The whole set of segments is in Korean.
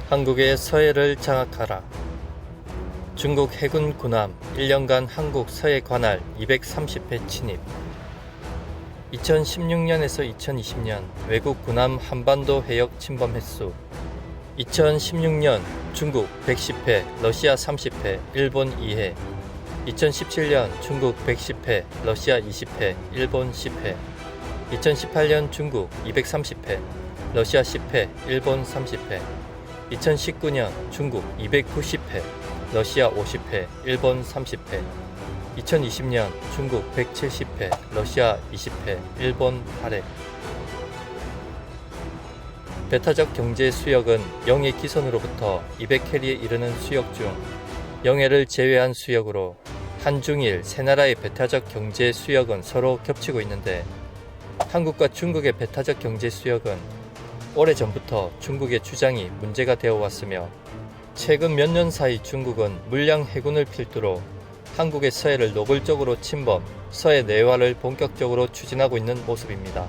한국의 서해를 장악하라. 중국 해군 군함 1년간 한국 서해 관할 230회 침입. 2016년에서 2020년 외국 군함 한반도 해역 침범 횟수. 2016년 중국 110회, 러시아 30회, 일본 2회. 2017년 중국 110회, 러시아 20회, 일본 10회. 2018년 중국 230회, 러시아 10회, 일본 30회. 2019년 중국 290회, 러시아 50회, 일본 30회. 2020년 중국 170회, 러시아 20회, 일본 8회. 배타적 경제 수역은 영해 기선으로부터 200캐리에 이르는 수역 중 영해를 제외한 수역으로 한중일 세 나라의 배타적 경제 수역은 서로 겹치고 있는데, 한국과 중국의 배타적 경제 수역은 오래전부터 중국의 주장이 문제가 되어 왔으며, 최근 몇 년 사이 중국은 물량 해군을 필두로 한국의 서해를 노골적으로 침범, 서해 내화를 본격적으로 추진하고 있는 모습입니다.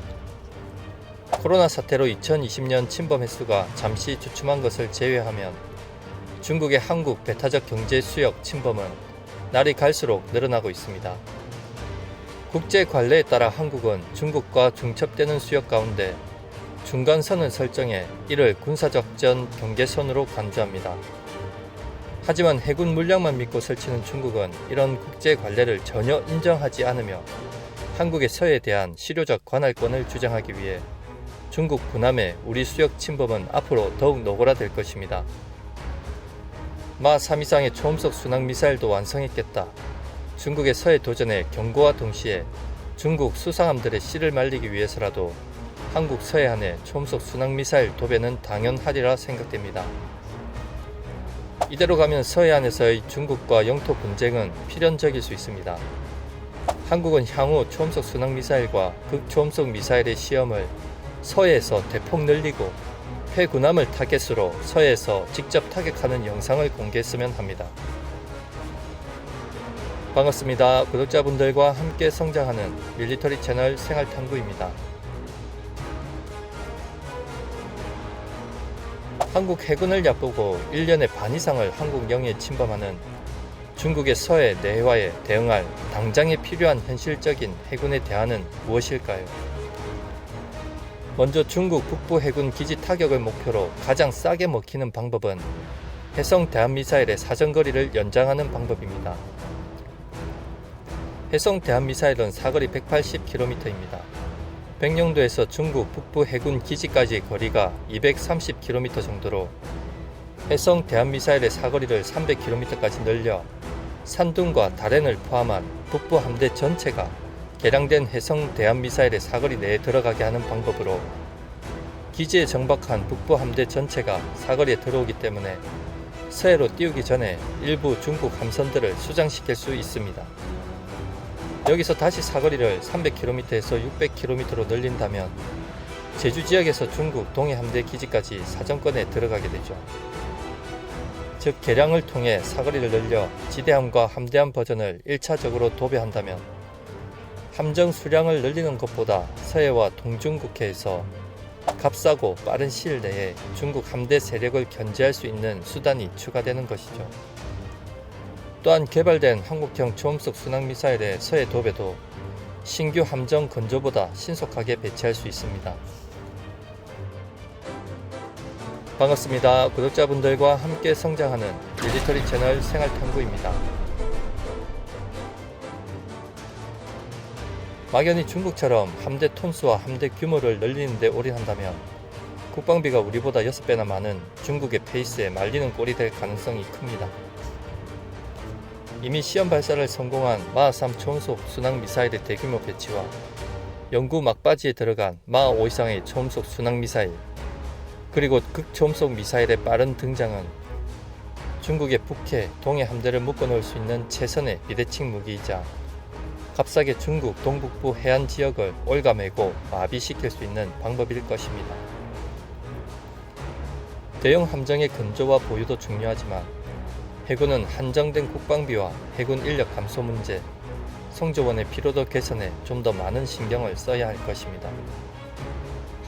코로나 사태로 2020년 침범 횟수가 잠시 주춤한 것을 제외하면 중국의 한국 배타적 경제 수역 침범은 날이 갈수록 늘어나고 있습니다. 국제 관례에 따라 한국은 중국과 중첩되는 수역 가운데 중간선을 설정해 이를 군사작전 경계선으로 간주합니다. 하지만 해군 물량만 믿고 설치는 중국은 이런 국제 관례를 전혀 인정하지 않으며 한국의 서해에 대한 실효적 관할권을 주장하기 위해 중국 군함의 우리 수역 침범은 앞으로 더욱 노골화될 것입니다. 마3 이상의 초음속 순항미사일도 완성했겠다. 중국의 서해 도전에 경고와 동시에 중국 수상함들의 씨를 말리기 위해서라도 한국 서해안에 초음속 순항미사일 도배는 당연하리라 생각됩니다. 이대로 가면 서해안에서의 중국과 영토 분쟁은 필연적일 수 있습니다. 한국은 향후 초음속 순항미사일과 극초음속 미사일의 시험을 서해에서 대폭 늘리고 해군함을 타겟으로 서해에서 직접 타격하는 영상을 공개했으면 합니다. 반갑습니다. 구독자분들과 함께 성장하는 밀리터리 채널 생활탐구입니다. 한국 해군을 얕보고 1년의 반 이상을 한국 영해에 침범하는 중국의 서해 내화에 대응할 당장에 필요한 현실적인 해군의 대안은 무엇일까요? 먼저 중국 북부 해군 기지 타격을 목표로 가장 싸게 먹히는 방법은 해성 대한미사일의 사정거리를 연장하는 방법입니다. 해성 대한미사일은 사거리 180km입니다. 백령도에서 중국 북부 해군 기지까지의 거리가 230km 정도로 해성 대한미사일의 사거리를 300km까지 늘려 산둥과 다롄을 포함한 북부 함대 전체가 개량된 해성 대한미사일의 사거리 내에 들어가게 하는 방법으로 기지에 정박한 북부 함대 전체가 사거리에 들어오기 때문에 서해로 띄우기 전에 일부 중국 함선들을 수장시킬 수 있습니다. 여기서 다시 사거리를 300km에서 600km로 늘린다면 제주 지역에서 중국 동해 함대 기지까지 사정권에 들어가게 되죠. 즉, 개량을 통해 사거리를 늘려 지대함과 함대함 버전을 1차적으로 도배한다면 함정 수량을 늘리는 것보다 서해와 동중국해에서 값싸고 빠른 시일 내에 중국 함대 세력을 견제할 수 있는 수단이 추가되는 것이죠. 또한 개발된 한국형 초음속 순항미사일의 서해 도배도 신규 함정 건조보다 신속하게 배치할 수 있습니다. 반갑습니다. 구독자분들과 함께 성장하는 밀리터리 채널 생활탐구입니다. 막연히 중국처럼 함대 톤수와 함대 규모를 늘리는 데 올인한다면 국방비가 우리보다 6배나 많은 중국의 페이스에 말리는 꼴이 될 가능성이 큽니다. 이미 시험 발사를 성공한 마3 초음속 순항미사일의 대규모 배치와 연구 막바지에 들어간 마5 이상의 초음속 순항미사일, 그리고 극초음속 미사일의 빠른 등장은 중국의 북해, 동해 함대를 묶어놓을 수 있는 최선의 비대칭 무기이자 값싸게 중국 동북부 해안 지역을 올가매고 마비시킬 수 있는 방법일 것입니다. 대형 함정의 건조와 보유도 중요하지만 해군은 한정된 국방비와 해군 인력 감소 문제, 성조원의 피로도 개선에 좀 더 많은 신경을 써야 할 것입니다.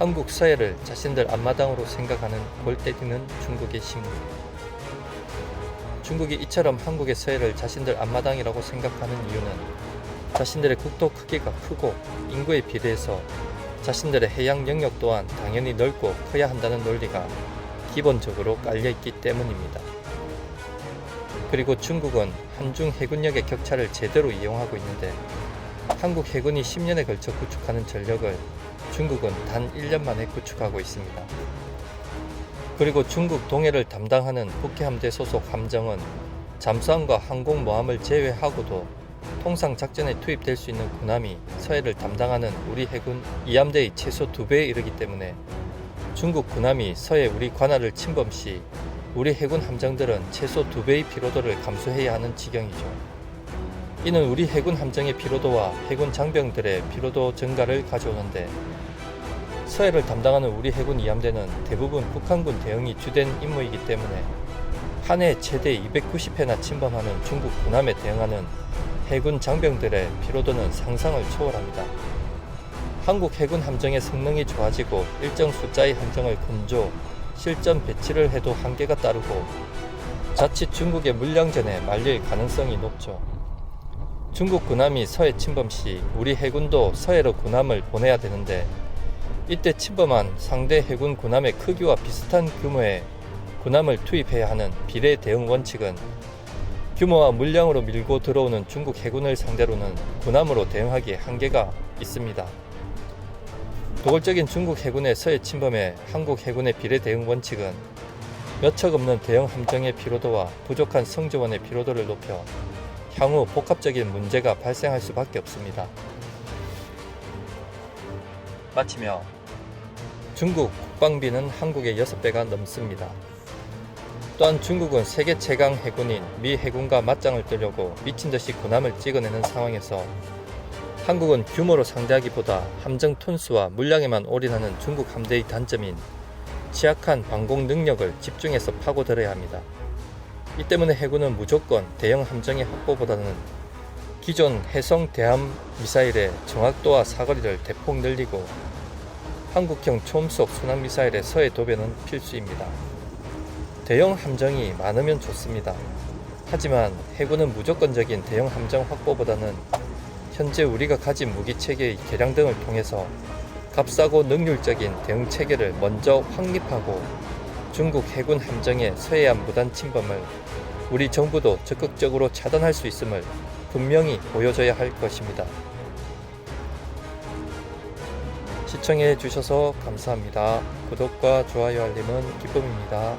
한국 서해를 자신들 앞마당으로 생각하는 골 때리는 중국의 심리. 중국이 이처럼 한국의 서해를 자신들 앞마당이라고 생각하는 이유는 자신들의 국토 크기가 크고 인구에 비례해서 자신들의 해양 영역 또한 당연히 넓고 커야 한다는 논리가 기본적으로 깔려있기 때문입니다. 그리고 중국은 한중 해군력의 격차를 제대로 이용하고 있는데 한국 해군이 10년에 걸쳐 구축하는 전력을 중국은 단 1년 만에 구축하고 있습니다. 그리고 중국 동해를 담당하는 북해함대 소속 함정은 잠수함과 항공모함을 제외하고도 통상 작전에 투입될 수 있는 군함이 서해를 담당하는 우리 해군 2함대의 최소 2배에 이르기 때문에 중국 군함이 서해 우리 관할을 침범 시 우리 해군 함정들은 최소 2배의 피로도를 감수해야 하는 지경이죠. 이는 우리 해군 함정의 피로도와 해군 장병들의 피로도 증가를 가져오는데 서해를 담당하는 우리 해군 2함대는 대부분 북한군 대응이 주된 임무이기 때문에 한 해 최대 290회나 침범하는 중국 군함에 대응하는 해군 장병들의 피로도는 상상을 초월합니다. 한국 해군 함정의 성능이 좋아지고 일정 숫자의 함정을 건조, 실전 배치를 해도 한계가 따르고 자칫 중국의 물량전에 말릴 가능성이 높죠. 중국 군함이 서해 침범 시 우리 해군도 서해로 군함을 보내야 되는데 이때 침범한 상대 해군 군함의 크기와 비슷한 규모의 군함을 투입해야 하는 비례 대응 원칙은 규모와 물량으로 밀고 들어오는 중국 해군을 상대로는 군함으로 대응하기에 한계가 있습니다. 도골적인 중국 해군의 서해 침범에 한국 해군의 비례 대응 원칙은 몇 척 없는 대형 함정의 피로도와 부족한 성조원의 피로도를 높여 향후 복합적인 문제가 발생할 수밖에 없습니다. 마치며 중국 국방비는 한국의 6배가 넘습니다. 또한 중국은 세계 최강 해군인 미 해군과 맞짱을 뜨려고 미친듯이 군함을 찍어내는 상황에서 한국은 규모로 상대하기보다 함정 톤수와 물량에만 올인하는 중국 함대의 단점인 취약한 방공 능력을 집중해서 파고들어야 합니다. 이 때문에 해군은 무조건 대형 함정의 확보보다는 기존 해성 대함 미사일의 정확도와 사거리를 대폭 늘리고 한국형 초음속 순항미사일의 서해 도배는 필수입니다. 대형 함정이 많으면 좋습니다. 하지만 해군은 무조건적인 대형 함정 확보보다는 현재 우리가 가진 무기체계의 개량 등을 통해서 값싸고 능률적인 대응 체계를 먼저 확립하고 중국 해군 함정의 서해안 무단 침범을 우리 정부도 적극적으로 차단할 수 있음을 분명히 보여줘야 할 것입니다. 시청해 주셔서 감사합니다. 구독과 좋아요 알림은 기쁨입니다.